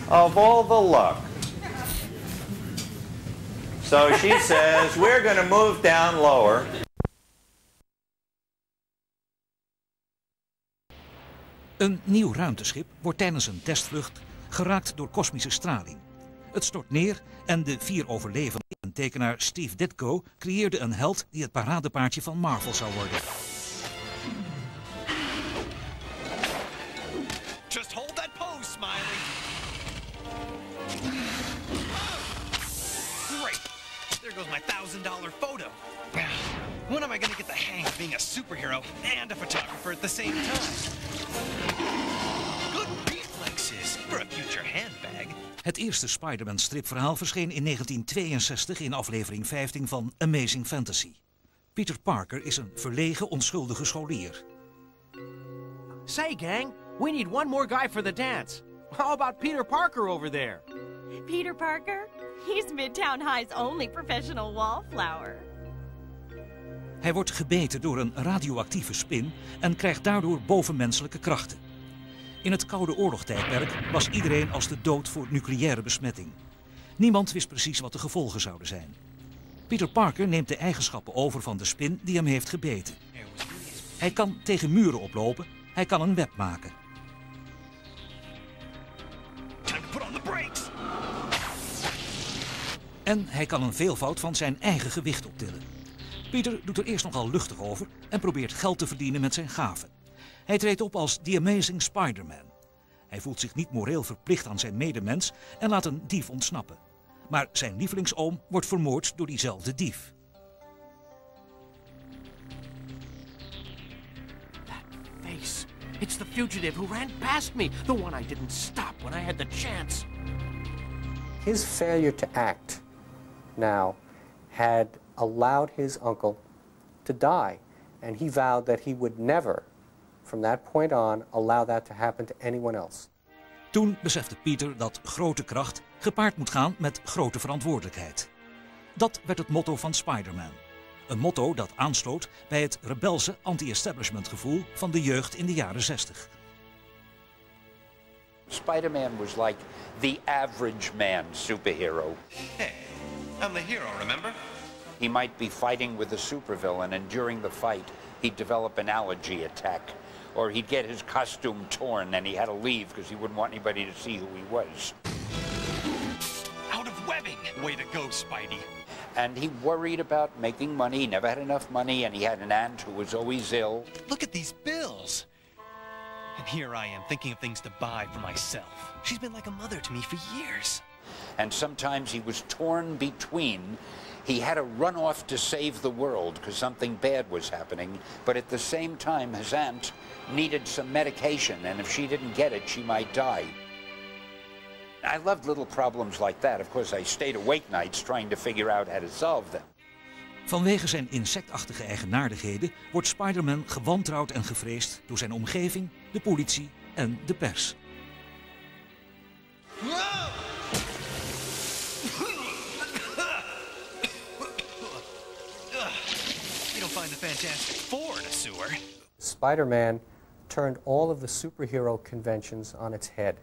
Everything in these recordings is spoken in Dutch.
of all the luck. So she says, we're going to move down lower. Een nieuw ruimteschip wordt tijdens een testvlucht geraakt door kosmische straling. Het stort neer en de 4 overlevenden, tekenaar Steve Ditko, creëerde een held die het paradepaardje van Marvel zou worden. Just hold that pose, Smiley. Great. There goes my $1,000 photo. When am I going to get the hang of being a superhero and a photographer at the same time? Good reflexes for a future handbag. Het eerste Spider-Man stripverhaal verscheen in 1962 in aflevering 15 van Amazing Fantasy. Peter Parker is een verlegen, onschuldige scholier. Say, gang, we need one more guy for the dance. How about Peter Parker over there? Peter Parker? He's Midtown High's only professional wallflower. Hij wordt gebeten door een radioactieve spin en krijgt daardoor bovenmenselijke krachten. In het Koude Oorlogtijdperk was iedereen als de dood voor nucleaire besmetting. Niemand wist precies wat de gevolgen zouden zijn. Peter Parker neemt de eigenschappen over van de spin die hem heeft gebeten. Hij kan tegen muren oplopen, hij kan een web maken. En hij kan een veelvoud van zijn eigen gewicht optillen. Peter doet er eerst nogal luchtig over en probeert geld te verdienen met zijn gaven. Hij treedt op als The Amazing Spider-Man. Hij voelt zich niet moreel verplicht aan zijn medemens en laat een dief ontsnappen. Maar zijn lievelingsoom wordt vermoord door diezelfde dief. That face. It's the fugitive who ran past me. The one I didn't stop when I had the chance. His failure to act now had allowed his uncle to die. And he vowed that he would never, from that point on, allow that to happen to anyone else. Toen besefte Peter dat grote kracht gepaard moet gaan met grote verantwoordelijkheid. Dat werd het motto van Spider-Man. Een motto dat aansloot bij het rebelse anti-establishment gevoel van de jeugd in de jaren 60. Spider-Man was like the average man superhero. Hey, I'm the hero, remember? He might be fighting with a supervillain, and during the fight, he'd develop an allergy attack. Or he'd get his costume torn and he had to leave because he wouldn't want anybody to see who he was. Out of webbing! Way to go, Spidey. And he worried about making money. He never had enough money, and he had an aunt who was always ill. Look at these bills. And here I am thinking of things to buy for myself. She's been like a mother to me for years. And sometimes he was torn between. He had to run off to save the world because something bad was happening, but at the same time his aunt needed some medication, and if she didn't get it, she might die. I loved little problems like that. Of course, I stayed awake nights trying to figure out how to solve them. Vanwege zijn insectachtige eigenaardigheden wordt Spider-Man gewantrouwd en gevreesd door zijn omgeving, de politie en de pers. You don't find the Fantastic Four in a sewer. Spider-Man turned all of the superhero conventions on its head.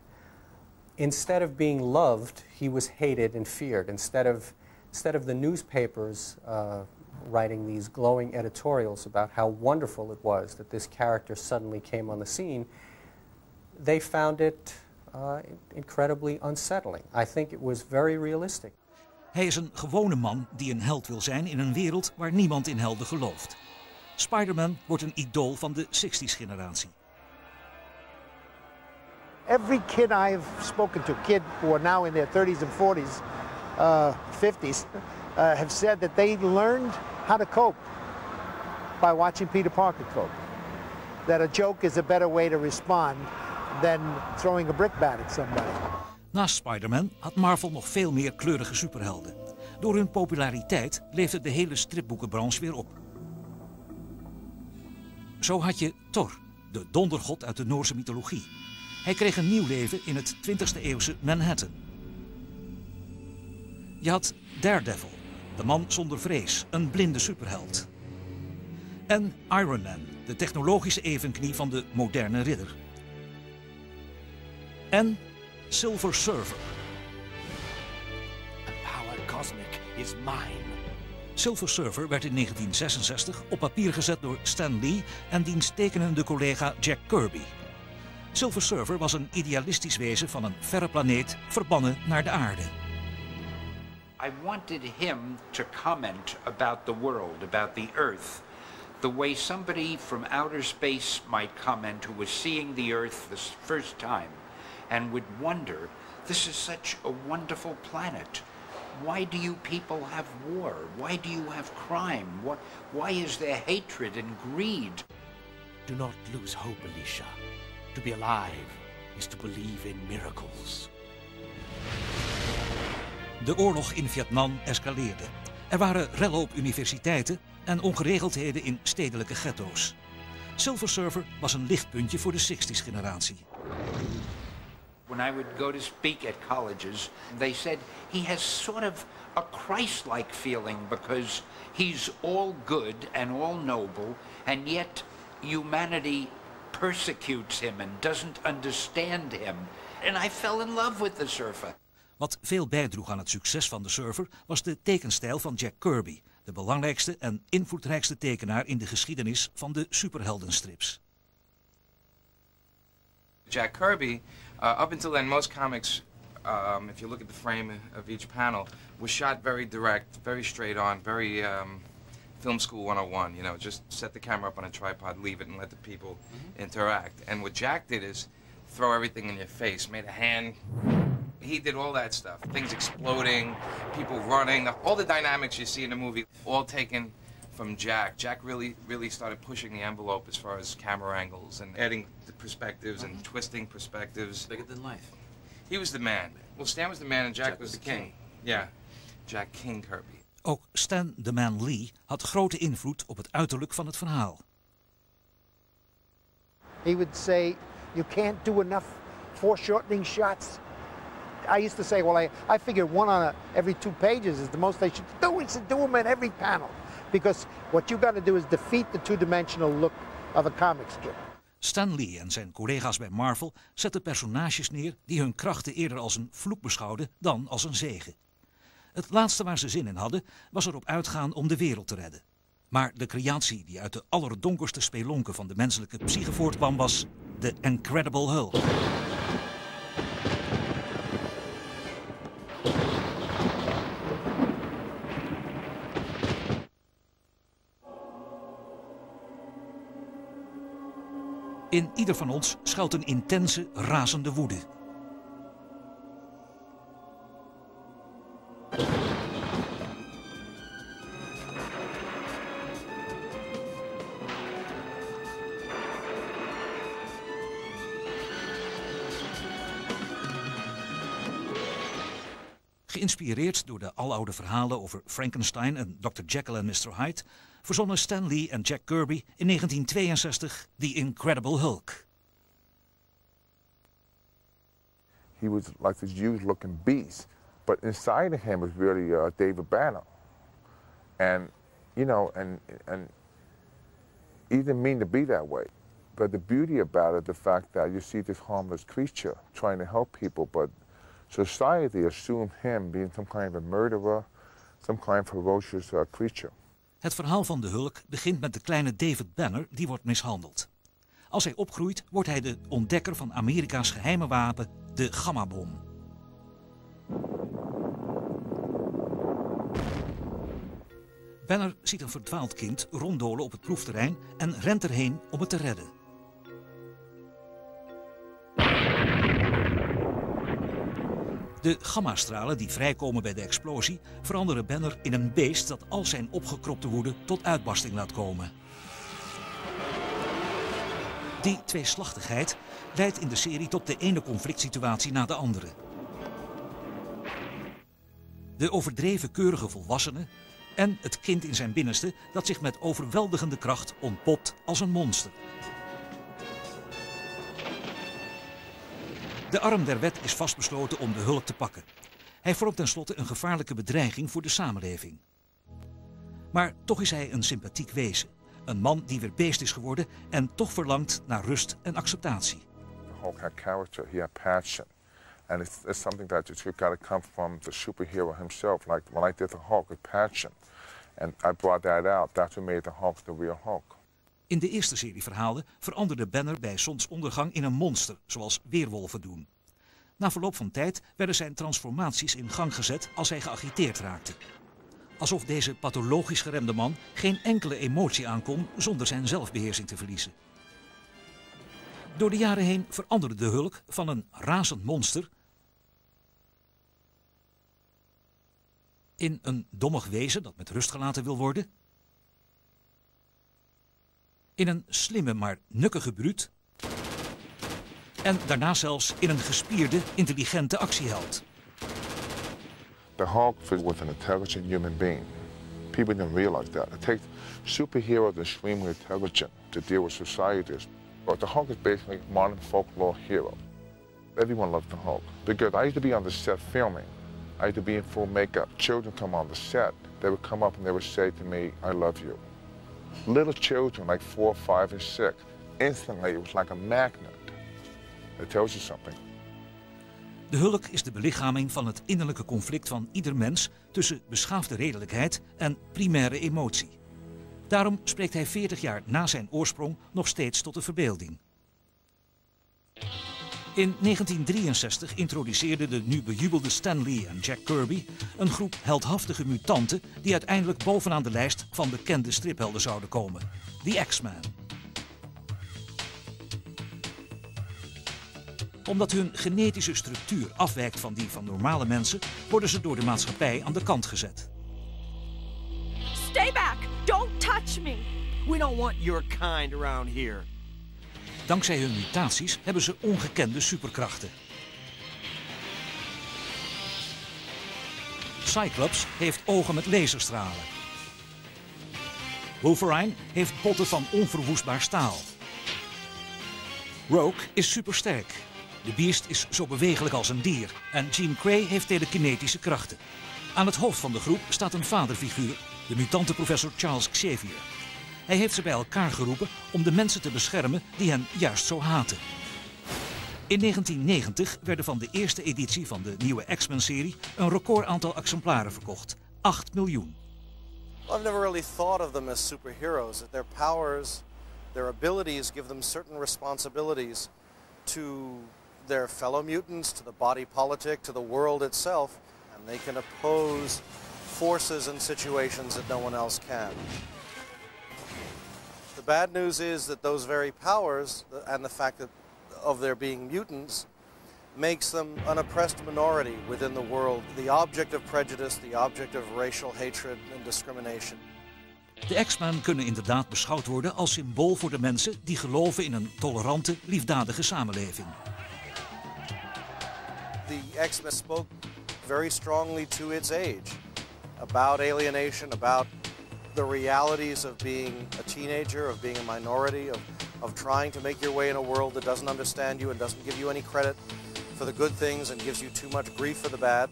Instead of being loved, he was hated and feared. Instead of the newspapers writing these glowing editorials about how wonderful it was that this character suddenly came on the scene, they found it incredibly unsettling. I think it was very realistic. Hij is een gewone man die een held wil zijn in een wereld waar niemand in helden gelooft. Spider-Man wordt een idool van de 60s-generatie. Every kid I've spoken to, kid who are now in their 30s and 40s, 50s, have said that they learned how to cope by watching Peter Parker cope. That a joke is a better way to respond than throwing a brickbat at somebody. Naast Spider-Man had Marvel nog veel meer kleurige superhelden. Door hun populariteit leefde de hele stripboekenbranche weer op. Zo had je Thor, de dondergod uit de Noorse mythologie. Hij kreeg een nieuw leven in het 20e eeuwse Manhattan. Je had Daredevil, de man zonder vrees, een blinde superheld. En Iron Man, de technologische evenknie van de moderne ridder. En Silver Surfer. The power cosmic is mine. Silver Surfer werd in 1966 op papier gezet door Stan Lee en diens tekenende collega Jack Kirby. Silver Surfer was een idealistisch wezen van een verre planeet verbannen naar de aarde. I wanted him to comment about the world, about the Earth, the way somebody from outer space might comment who was seeing the Earth the first time and would wonder, this is such a wonderful planet. Why do you people have war? Why do you have crime? Why is there hatred and greed? Do not lose hope, Alicia. To be alive is to believe in miracles. De oorlog in Vietnam escaleerde. Er waren rellen op universiteiten en ongeregeldheden in stedelijke ghetto's. Silver Surfer was een lichtpuntje voor de 60s-generatie. When I would go to speak at colleges, they said he has sort of a Christ-like feeling because he's all good and all noble, and yet humanity persecutes him and doesn't understand him. And I fell in love with the Surfer. Wat veel bijdroeg aan het succes van de Surfer was de tekenstijl van Jack Kirby, de belangrijkste en invloedrijkste tekenaar in de geschiedenis van de superheldenstrips. Jack Kirby, up until then, most comics, if you look at the frame of each panel, was shot very direct, very straight on, very film school 101. You know, just set the camera up on a tripod, leave it, and let the people interact. And what Jack did is throw everything in your face, made a hand. He did all that stuff, things exploding, people running, all the dynamics you see in the movie, all taken from Jack. Jack really started pushing the envelope as far as camera angles and adding the perspectives and twisting perspectives. Bigger than life. He was the man. Well, Stan was the man and Jack was the king. Yeah, Jack King Kirby. Ook Stan the Man Lee had grote invloed op het uiterlijk van het verhaal. He would say, you can't do enough foreshortening shots. I used to say, well, I figured one on every 2 pages is the most they should do. We should do them in every panel. Because what you got to do is defeat the two-dimensional look of a comic strip. Stan Lee en zijn collega's bij Marvel zetten personages neer die hun krachten eerder als een vloek beschouwden dan als een zegen. Het laatste waar ze zin in hadden was erop uitgaan om de wereld te redden. Maar de creatie die uit de allerdonkerste spelonken van de menselijke psyche voortkwam was de Incredible Hulk. In ieder van ons schuilt een intense, razende woede. Geïnspireerd door de aloude verhalen over Frankenstein en Dr. Jekyll en Mr. Hyde, verzonnen Stan Lee en Jack Kirby in 1962 The Incredible Hulk. He was like this huge-looking beast, but inside of him was really David Banner, and you know, and he didn't mean to be that way. But the beauty about it, the fact that you see this harmless creature trying to help people, but society assumed him being some kind of a murderer, some kind of ferocious creature. Het verhaal van de Hulk begint met de kleine David Banner die wordt mishandeld. Als hij opgroeit wordt hij de ontdekker van Amerika's geheime wapen, de Gamma-bom. Banner ziet een verdwaald kind ronddolen op het proefterrein en rent erheen om het te redden. De gammastralen die vrijkomen bij de explosie veranderen Banner in een beest dat al zijn opgekropte woede tot uitbarsting laat komen. Die tweeslachtigheid leidt in de serie tot de ene conflictsituatie na de andere. De overdreven keurige volwassene en het kind in zijn binnenste dat zich met overweldigende kracht ontpopt als een monster. De arm der wet is vastbesloten om de Hulk te pakken. Hij vormt tenslotte een gevaarlijke bedreiging voor de samenleving. Maar toch is hij een sympathiek wezen. Een man die weer beest is geworden en toch verlangt naar rust en acceptatie. The Hulk had character, he had passion. And it's something that just got to come from the superhero himself. Like when I did the Hulk with passion, and I brought that out. That's what made the Hulk the real Hulk. In de eerste serie verhalen veranderde Banner bij zonsondergang in een monster, zoals weerwolven doen. Na verloop van tijd werden zijn transformaties in gang gezet als hij geagiteerd raakte. Alsof deze pathologisch geremde man geen enkele emotie aankon zonder zijn zelfbeheersing te verliezen. Door de jaren heen veranderde de Hulk van een razend monster in een dommig wezen dat met rust gelaten wil worden, in een slimme maar nukkige bruut en daarna zelfs in een gespierde, intelligente actieheld. The Hulk was an intelligent human being. People didn't realize that. It takes superheroes extremely intelligent to deal with societies. But the Hulk is basically a modern folklore hero. Everyone loves the Hulk. Because I used to be on the set filming. I used to be in full makeup. Children come on the set. They would come up and they would say to me, I love you. Little children, like 4, 5, and 6. Instantly, it was like a magnet. It tells you something. De Hulk is de belichaming van het innerlijke conflict van ieder mens tussen beschaafde redelijkheid en primaire emotie. Daarom spreekt hij 40 jaar na zijn oorsprong nog steeds tot de verbeelding. In 1963 introduceerden de nu bejubelde Stan Lee en Jack Kirby een groep heldhaftige mutanten die uiteindelijk bovenaan de lijst van bekende striphelden zouden komen, The X-Men. Omdat hun genetische structuur afwijkt van die van normale mensen, worden ze door de maatschappij aan de kant gezet. Stay back! Don't touch me! We don't want your kind around here. Dankzij hun mutaties hebben ze ongekende superkrachten. Cyclops heeft ogen met laserstralen. Wolverine heeft botten van onverwoestbaar staal. Rogue is supersterk. De Beast is zo bewegelijk als een dier. En Jean Grey heeft telekinetische krachten. Aan het hoofd van de groep staat een vaderfiguur, de mutantenprofessor Charles Xavier. Hij heeft ze bij elkaar geroepen om de mensen te beschermen die hen juist zo haten. In 1990 werden van de eerste editie van de nieuwe X-Men-serie een record aantal exemplaren verkocht. 8 miljoen. Well, I've never really thought of them as superheroes. That their powers, their abilities give them certain responsibilities to their fellow mutants, to the body politic, to the world itself, and they can oppose forces and situations that no one else can. The bad news is that those very powers and the fact that of their being mutants makes them an oppressed minority within the world, the object of prejudice, the object of racial hatred and discrimination. De X-Men kunnen inderdaad beschouwd worden als symbool voor de mensen die geloven in een tolerante, liefdadige samenleving. The X-Men spoke very strongly to its age about alienation, about the realities of being a teenager, of being a minority, of trying to make your way in a world that doesn't understand you and doesn't give you any credit for the good things and gives you too much grief for the bad.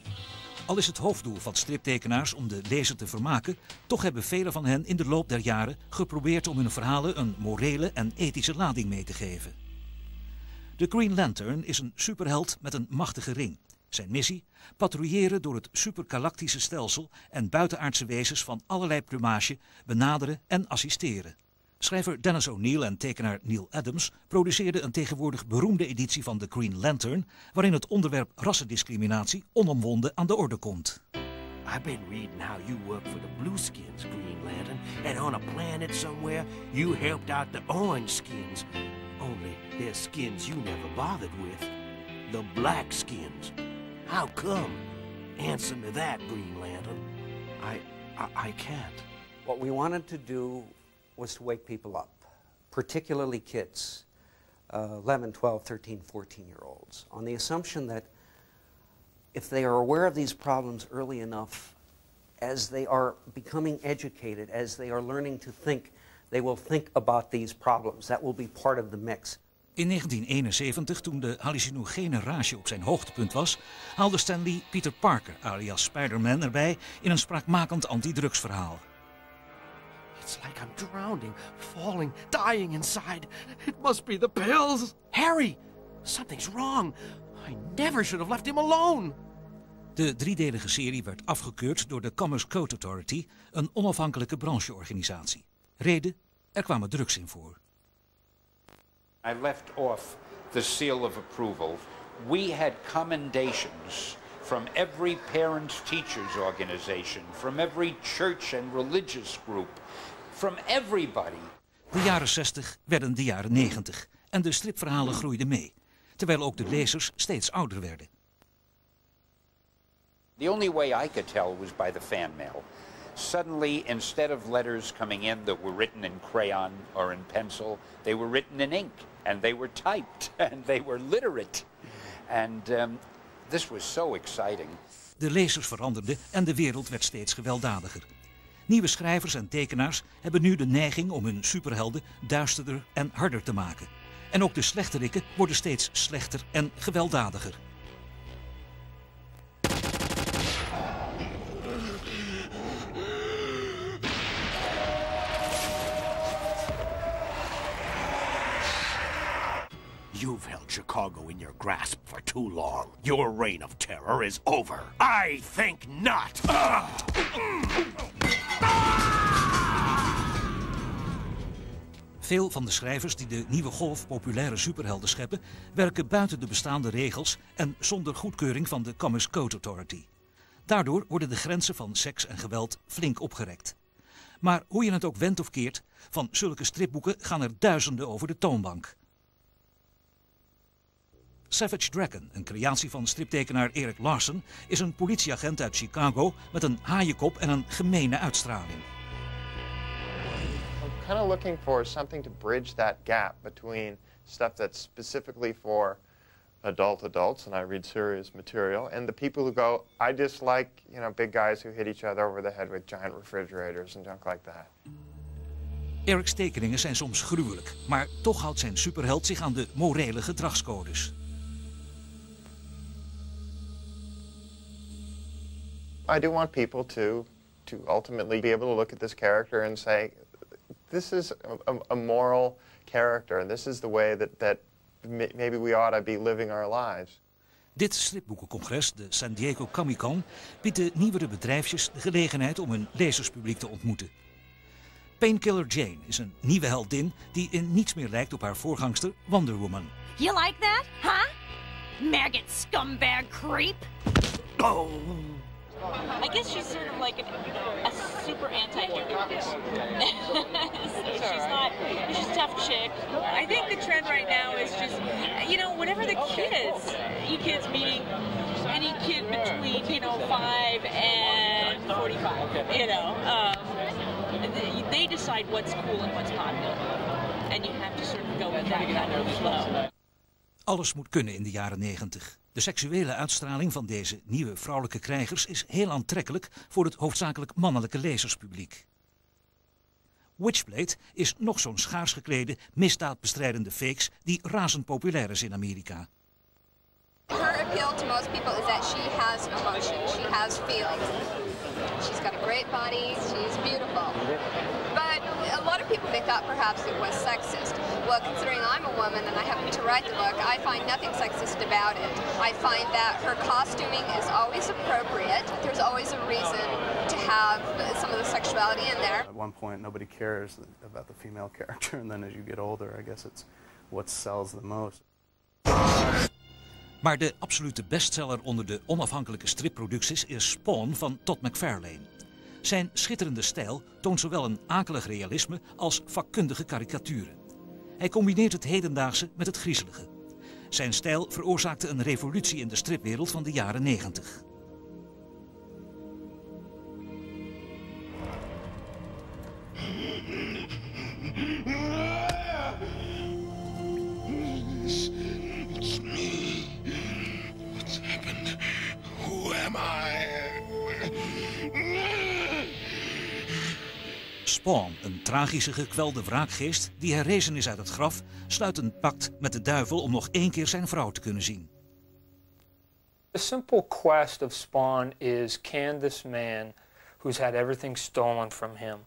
Al is het hoofddoel van striptekenaars om de lezer te vermaken, toch hebben velen van hen in de loop der jaren geprobeerd om hun verhalen een morele en ethische lading mee te geven. De Green Lantern is een superheld met een machtige ring. Zijn missie? Patrouilleren door het supergalactische stelsel en buitenaardse wezens van allerlei plumage benaderen en assisteren. Schrijver Dennis O'Neil en tekenaar Neil Adams produceerden een tegenwoordig beroemde editie van The Green Lantern, waarin het onderwerp rassendiscriminatie onomwonden aan de orde komt. I've been reading how you work for the Blueskins, Green Lantern, and on a planet somewhere you helped out the Orangeskins. Only they're skins you never bothered with. The Blackskins. How come? Answer me that, Green Lantern. I can't. What we wanted to do was to wake people up, particularly kids, 11, 12, 13, 14-year-olds, on the assumption that if they are aware of these problems early enough, as they are becoming educated, as they are learning to think, they will think about these problems. That will be part of the mix. In 1971, toen de hallucinogene rage op zijn hoogtepunt was, haalde Stan Lee Peter Parker, alias Spider-Man, erbij in een spraakmakend antidrugsverhaal. It's like I'm drowning, falling, dying inside. It must be the pills. Harry, something's wrong. I never should have left him alone. De driedelige serie werd afgekeurd door de Commerce Code Authority, een onafhankelijke brancheorganisatie. Reden? Er kwamen drugs in voor. I left off the seal of approval. We had commendations from every parents-teachers organization, from every church and religious group, from everybody. De jaren 60 werden de jaren 90 en de stripverhalen groeiden mee, terwijl ook de lezers steeds ouder werden. The only way I could tell was by the fan mail. Suddenly, instead of letters coming in that were written in crayon or in pencil, they were written in ink, and they were typed, and they were literate. And this was so exciting. De lezers veranderden en de wereld werd steeds gewelddadiger. Nieuwe schrijvers en tekenaars hebben nu de neiging om hun superhelden duisterder en harder te maken. En ook de slechterikken worden steeds slechter en gewelddadiger. You've held Chicago in your grasp for too long. Your reign of terror is over. I think not. Veel van de schrijvers die de nieuwe golf populaire superhelden scheppen, werken buiten de bestaande regels en zonder goedkeuring van de Commerce Code Authority. Daardoor worden de grenzen van seks en geweld flink opgerekt. Maar hoe je het ook wendt of keert, van zulke stripboeken gaan er duizenden over de toonbank. Savage Dragon, een creatie van striptekenaar Erik Larsen, is een politieagent uit Chicago met een haaienkop en een gemene uitstraling. I'm kind of looking for something to bridge that gap between stuff that's specifically for adults, and I read serious material, and the people who go, I just like, you know, big guys who hit each other over the head with giant refrigerators and junk like that. Erik's tekeningen zijn soms gruwelijk, maar toch houdt zijn superheld zich aan de morele gedragscodes. I do want people to ultimately be able to look at this character and say, this is a moral character. This is the way that maybe we ought to be living our lives. Dit stripboekencongres, de San Diego Comic-Con, biedt de nieuwere bedrijfjes de gelegenheid om hun lezerspubliek te ontmoeten. Painkiller Jane is een nieuwe heldin die in niets meer lijkt op haar voorgangster Wonder Woman. You like that, huh? Maggot scumbag creep. Oh. I guess she's sort of like a super anti-hero. She's a tough chick. I think the trend right now is just, you know, whenever the kids meaning any kid between, you know, 5 and 45, you know, they decide what's cool and what's popular. And you have to sort of go with that kind of flow. Alles moet kunnen in de jaren 90. De seksuele uitstraling van deze nieuwe vrouwelijke krijgers is heel aantrekkelijk voor het hoofdzakelijk mannelijke lezerspubliek. Witchblade is nog zo'n schaars geklede, misdaadbestrijdende fakes die razend populair is in Amerika. Her appeal to most people is that she has emotion, she has feelings. She's got a great body, she's beautiful. But a lot of people, they thought perhaps it was sexist. Well, considering I'm a woman and I happen to write the book, I find nothing sexist about it. I find that her costuming is always appropriate. There's always a reason to have some of the sexuality in there. At one point, nobody cares about the female character, and then as you get older, I guess it's what sells the most. Maar de absolute bestseller onder de onafhankelijke stripproducties is Spawn van Todd McFarlane. Zijn schitterende stijl toont zowel een akelig realisme als vakkundige karikaturen. Hij combineert het hedendaagse met het griezelige. Zijn stijl veroorzaakte een revolutie in de stripwereld van de jaren 90. It's me. What's happened? Who am I? Spawn, een tragische gekwelde wraakgeest die herrezen is uit het graf, sluit een pact met de duivel om nog één keer zijn vrouw te kunnen zien. The simple quest of Spawn is, can this man who's had everything stolen from him,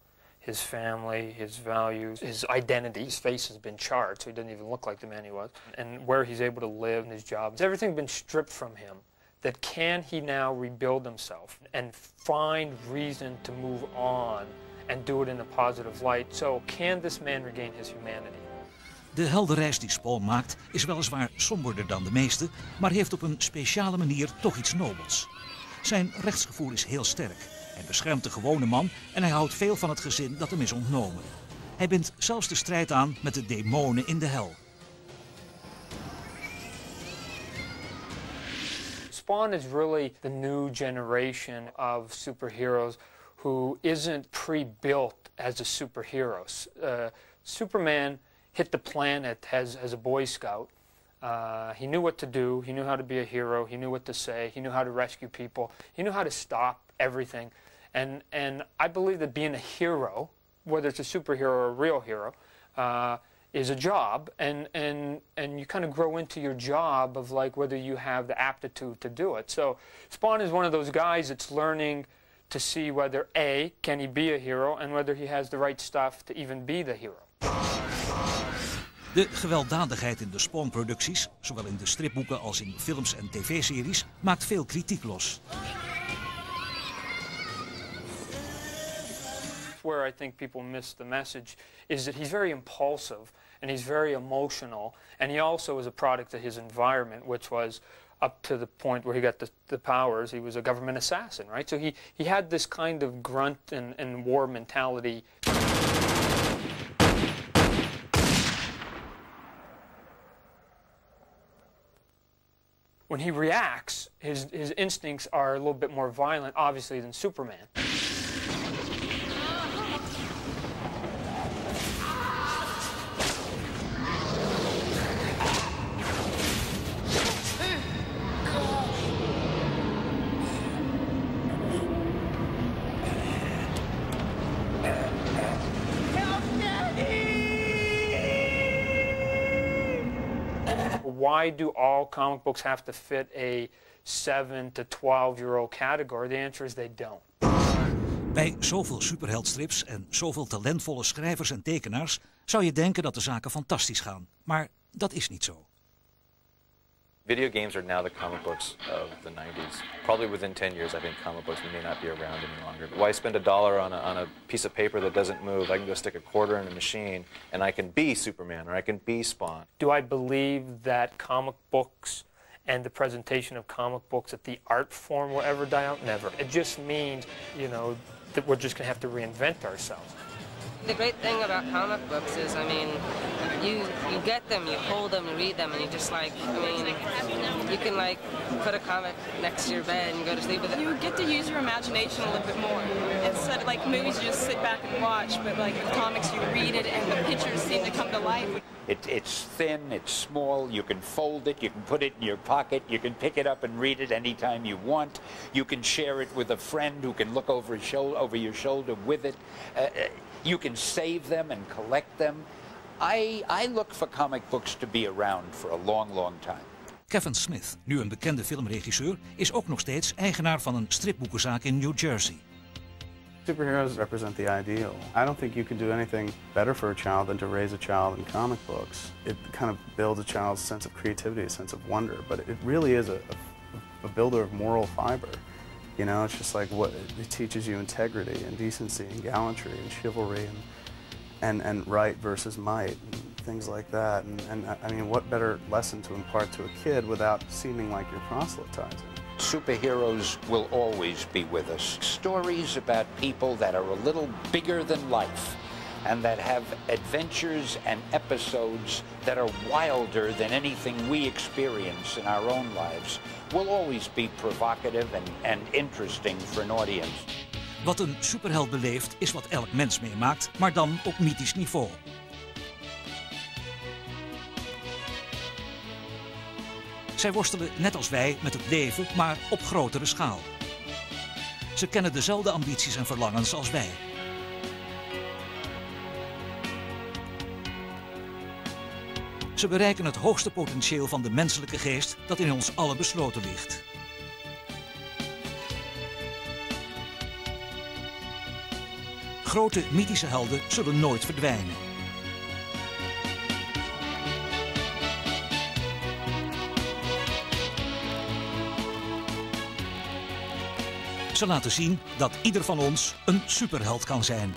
his family, his values, his identity. His face has been charred, so he doesn't even look like the man he was. And where he's able to live and his job. Everything's been stripped from him. That can he now rebuild himself and find reason to move on and do it in a positive light? So can this man regain his humanity? De heldenreis die Spawn maakt is weliswaar somberder dan de meeste, maar heeft op een speciale manier toch iets nobels. Zijn rechtsgevoel is heel sterk. Hij beschermt de gewone man en hij houdt veel van het gezin dat hem is ontnomen. Hij bindt zelfs de strijd aan met de demonen in de hel. Spawn is really the new generation of superheroes who isn't pre-built as a superhero. Superman hit the planet as a Boy Scout. He knew what to do, he knew how to be a hero, he knew what to say, he knew how to rescue people, he knew how to stop everything. And I believe that being a hero, whether it's a superhero or a real hero, is a job, and you kind of grow into your job of like whether you have the aptitude to do it. So Spawn is one of those guys that's learning to see whether A, can he be a hero, and whether he has the right stuff to even be the hero. De gewelddadigheid in de Spawn-producties, zowel in de stripboeken als in films en tv-series, maakt veel kritiek los. Where I think people miss the message is that he's very impulsive and he's very emotional, and he also is a product of his environment, which was up to the point where he got the powers. He was a government assassin, right? So he had this kind of grunt and war mentality. When he reacts, his instincts are a little bit more violent, obviously, than Superman. Why do all comic books have to fit a 7 to 12-year-old category? The answer is they don't. Bij zoveel superheldstrips en zoveel talentvolle schrijvers en tekenaars zou je denken dat de zaken fantastisch gaan. Maar dat is niet zo. Video games are now the comic books of the 90s. Probably within 10 years, I think comic books may not be around any longer. Why spend $1 on a piece of paper that doesn't move? I can go stick a quarter in a machine and I can be Superman or I can be Spawn. Do I believe that comic books and the presentation of comic books, that the art form will ever die out? Never. It just means, you know, that we're just going to have to reinvent ourselves. The great thing about comic books is, I mean, you get them, you hold them, you read them, and you just like, I mean, you can like put a comic next to your bed and go to sleep with it. You get to use your imagination a little bit more. Instead of like movies, you just sit back and watch, but like with comics, you read it and the pictures seem to come to life. It's thin, it's small, you can fold it, you can put it in your pocket, you can pick it up and read it anytime you want. You can share it with a friend who can look over your shoulder with it. You can save them and collect them. I look for comic books to be around for a long, long time. Kevin Smith, nu een bekende filmregisseur, is ook nog steeds eigenaar van een stripboekenzaak in New Jersey. Superheroes represent the ideal. I don't think you can do anything better for a child than to raise a child in comic books. It kind of builds a child's sense of creativity, a sense of wonder, but it really is a builder of moral fiber. You know, it's just like what it teaches you integrity and decency and gallantry and chivalry and right versus might and things like that. And I mean, what better lesson to impart to a kid without seeming like you're proselytizing? Superheroes will always be with us. Stories about people that are a little bigger than life and that have adventures and episodes that are wilder than anything we experience in our own lives will always be provocative and interesting for an audience. Wat een superheld beleeft is wat elk mens meemaakt, maar dan op mythisch niveau. Zij worstelen net als wij met het leven, maar op grotere schaal. Ze kennen dezelfde ambities en verlangens als wij. Ze bereiken het hoogste potentieel van de menselijke geest dat in ons allen besloten ligt. Grote mythische helden zullen nooit verdwijnen. Ze laten zien dat ieder van ons een superheld kan zijn.